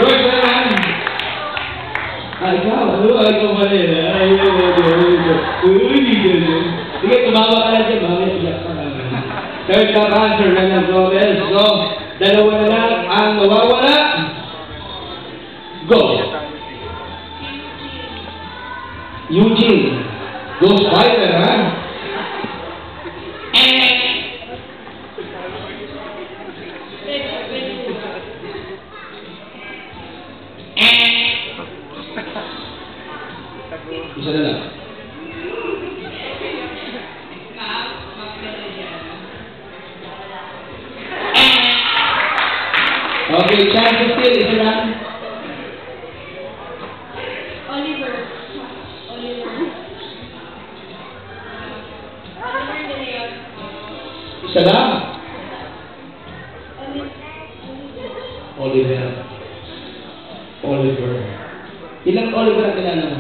Work na lang. Ikaw. Ikaw pa rin. Sige, tumawa ka lang dyan. Mamaya iyak ka lang. Third top answer na ng Flores. So, dalawa na lang ang nawawala. Go. Eugene. Ghost Fighter, ha? Isa na lang. Okay, chance still. Isa lang. Oliver. Isa lang. Oliver. Ilang Oliver ang kilala mo?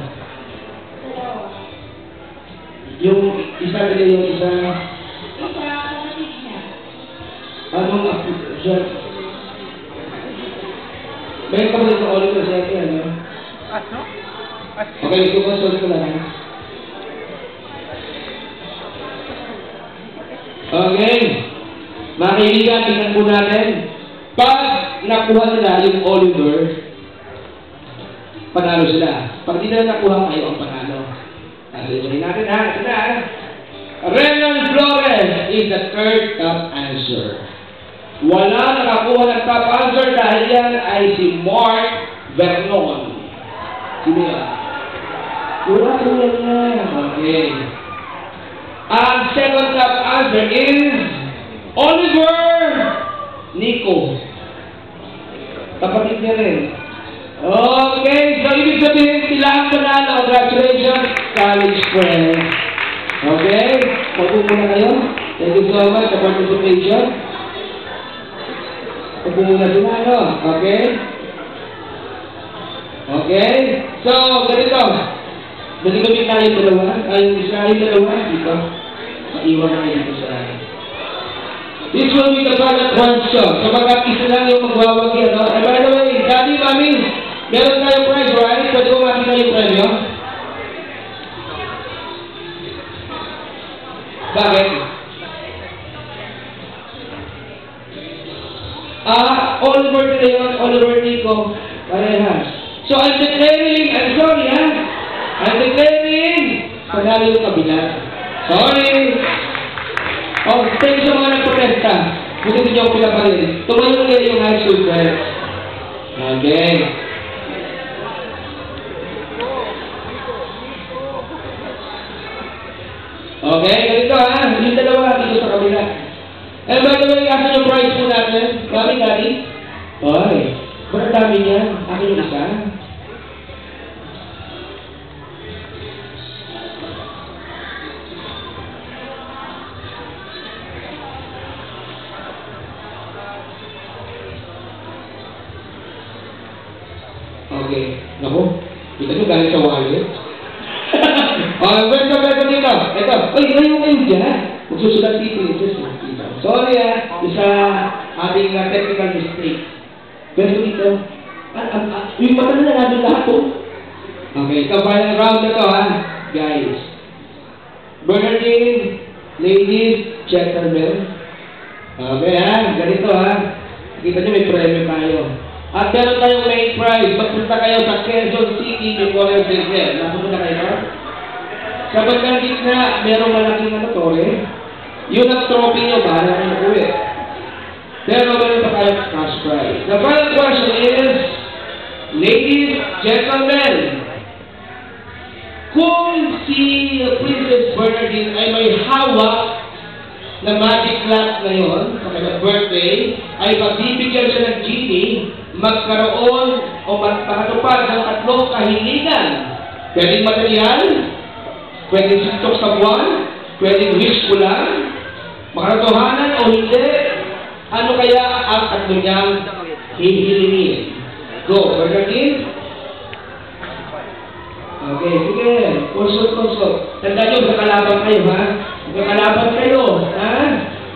Yung isa nila yung isa... kapatid niya. Anong siya? May kapatid ng Oliver siya kaya, no? Okay, i-consult ko lang. Okay. Mga kaibigan, tingnan po natin. Pag nakuha nila yung Oliver, panalo sila. Pag di na nakuha kayo ang panalo. Sasayin natin ha. Ito na ha. Renan Flores is the third top answer. Wala nakakuha ng top answer dahil yan ay si Mark Vernon. Sino yan? Wala ko yan. Okay. Ang second top answer is Oliver Nico. Kapatid niya rin. Okay, so ibig sabihin sila ang panalo. Congratulations, college friends. Okay, pag-upo na kayo. Thank you so much for participation. Pag-upo muna sila, no? Okay? Okay, so ganito. Nagigabit tayo dalawa. Ay, isa yung dalawa. Dito. Maiwan na dito sa akin. This will be the product question. So mag-apisa lang yung magwawagi. No? And by the way, Daddy, Mami, meron tayong prize, right? Pwede ko makita yung premyo? Bakit? Oliver na yun, Oliver Nico. Parehas. So I'm declaring, I'm sorry ha? I'm declaring, panalo yung kabila. Sorry. Oh, thank you sa mga nagprotesta. Buti hindi ako pinaparin. Tumayo nila yung high school friends. Okay. Okay, ganito ha. Yung dalawa dito sa kabila. And by the way, asan yung prize po natin? Mami, Daddy? Oy, ba't dami niyan? Akin yung isa. Okay. Naku, kita nyo galing sa wallet. Welcome dito. Ito. Uy, ngayon kayo dyan. Magsusulat dito. Sorry isa ating technical mistake. Pero dito, yung mata na natin lahat po. Okay, ito final round na to ha, guys. Bernardine, ladies, gentlemen. Okay ha, ganito ha. Kita nyo may premyo tayo. At meron tayong main prize. Magpunta kayo sa Quezon City, Memorial Center. Napunta na kayo? Sa bandang gitna, merong malaking tore. Yun ang trophy nyo, bahala kayo uwi. Pero meron pa kayo cash prize. The final question is, ladies, gentlemen, kung si Princess Bernardine ay may hawak na magic lamp ngayon, sa kanyang birthday, ay magbibigyan siya ng genie, magkaroon o magpakatupad ng tatlong kahilingan. Pwedeng material, pwedeng sintok sa buwan, pwedeng wish ko lang, makatotohanan o hindi, ano kaya ang tatlo niyang hihilingin? Go, Bernardine. Okay, sige. Consult. Tandaan nyo, magkakalaban kayo, ha? Magkakalaban kayo, ha?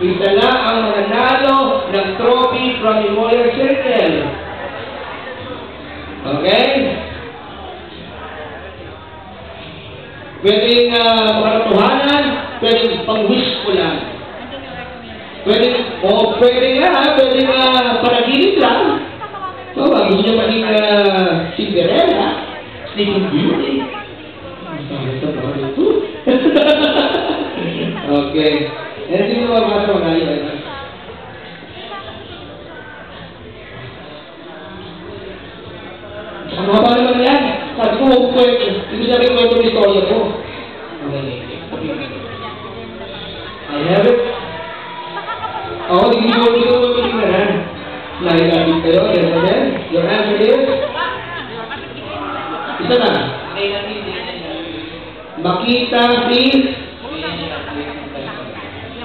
Isa lang ang mananalo ng trophy from Memorial Circle. Pwedeng makatotohanan, pwedeng pang-wish ko lang. Pwede nga, pwedeng panaginip lang. So, gusto niyo maging Cinderella, Sleeping Beauty. Okay. And sino mabasa mo na yun? Ano ba naman yan? Sabi ko, huwag ko yun. Hindi ko sabi ko yung istorya ko. I have it. Oo, hindi ko tingnan. Lahi-lahi kayo. Yes, again. Your answer is? Isa na. Makita si?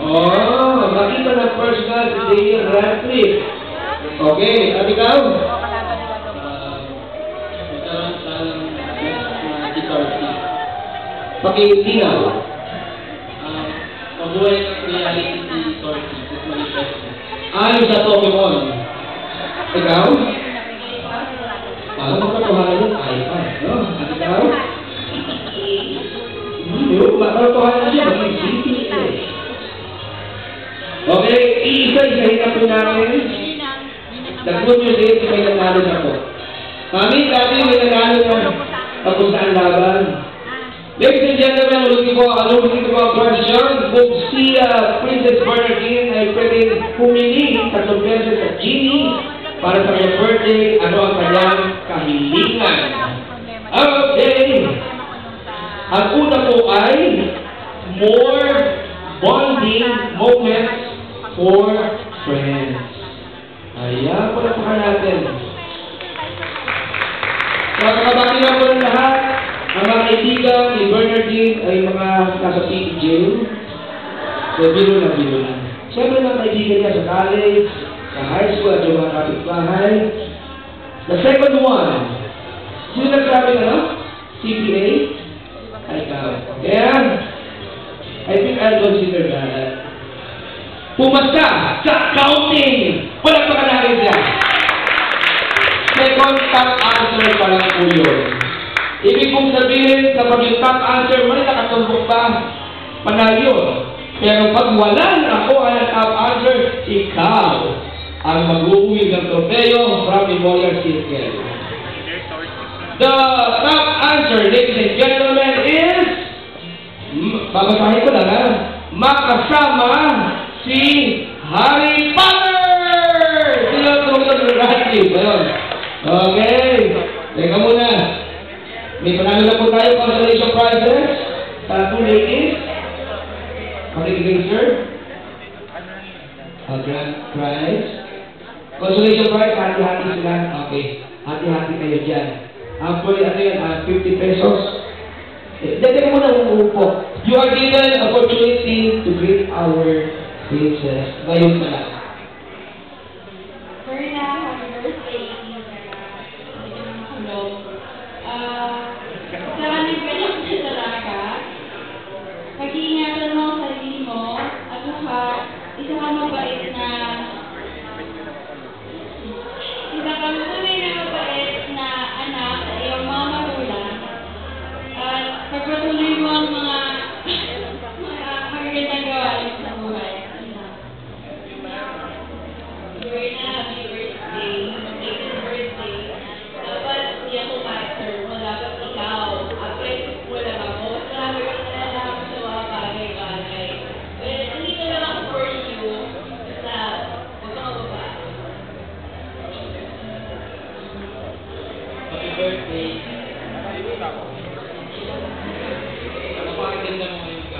Makita ng personal si Daniel Radcliffe. Okay, at ikaw? Pakilinaw. Mabuhay ng reality si Torty. Ayon sa Pokemon. Ikaw? Alam mo ka tuhanan yung iPad, no? At ikaw? Makatotohanan siya, maging CPA. Okay, iisa-isahin na po namin. The good news is, may nanalo na po. Mami, dati may nanalo na. Tapos na ang laban. Ladies and gentlemen, looking for a question. Kung si Princess Bernardine ay pwedeng pumili sa beses sa Genie para sa kanyang birthday, ano ang kanyang kahilingan? Okay! Ang una po ay more bonding moments for friends. Ayan, palapakan natin. So, nakabati na po ng lahat. Ang mga kaibigan ni Bernardine ay mga nasa PJ. So, biro lang. Siyempre mga kaibigan niya sa college, sa high school at yung mga kapitbahay. The second one, sino nagsabi na, no? CPA? Ay, ikaw. Ayan. I think I'll consider that. Pumasta sa accounting! Walang pakanalin niya. Second top answer pa lang po yun. Ibig kong sabihin, kapag yung top answer mo, nakatumbok pa, panalo yun. Pero pag wala na ako ang top answer, ikaw ang mag-uwi ng trofeo from Memorial Circle. The top answer, ladies and gentlemen, is, babasahin ko lang ha, makasama si Harry Potter! Sino tumutok ng Radcliffe? Ayun. Okay. Teka muna. May panalo na po tayo consolation prizes sa two ladies. Pakikigay, sir. A grand prize. Consolation prize, hati-hati sila. Okay. Hati-hati kayo dyan. Actually, ano yan, 50 pesos. Dati mo na umuupo. You are given an opportunity to greet our princess. Ngayon pa lang. Berna, happy birthday. Hello. Sa nagganap na talaga, pag-iingatan mo ang sarili mo, at isa ka mabait na anak sa iyong mga magulang. At pagpatuloy mo ang mga magagandang gawain sa buhay. Berna, happy birthday. Happy birthday. Dapat hindi ako master mo. Dapat ikaw. Appreciate mo lang ako. Marami kang nalalaman sa mga bagay-bagay. Well, nandito lang ako for you. Basta, huwag kang mababa. Happy birthday. Napakaganda mo ngayon ka.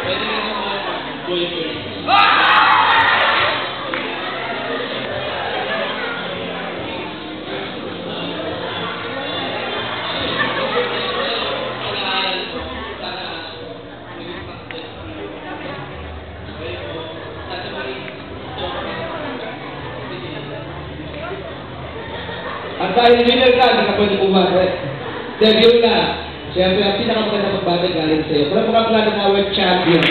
Pwede rin naman boyfriend. At dahil winner ka, hindi ka pwede pumasok. Debut na. Siyempre, ang pinakamagandang pagbati galing sa'yo. Pero mga natin our champion.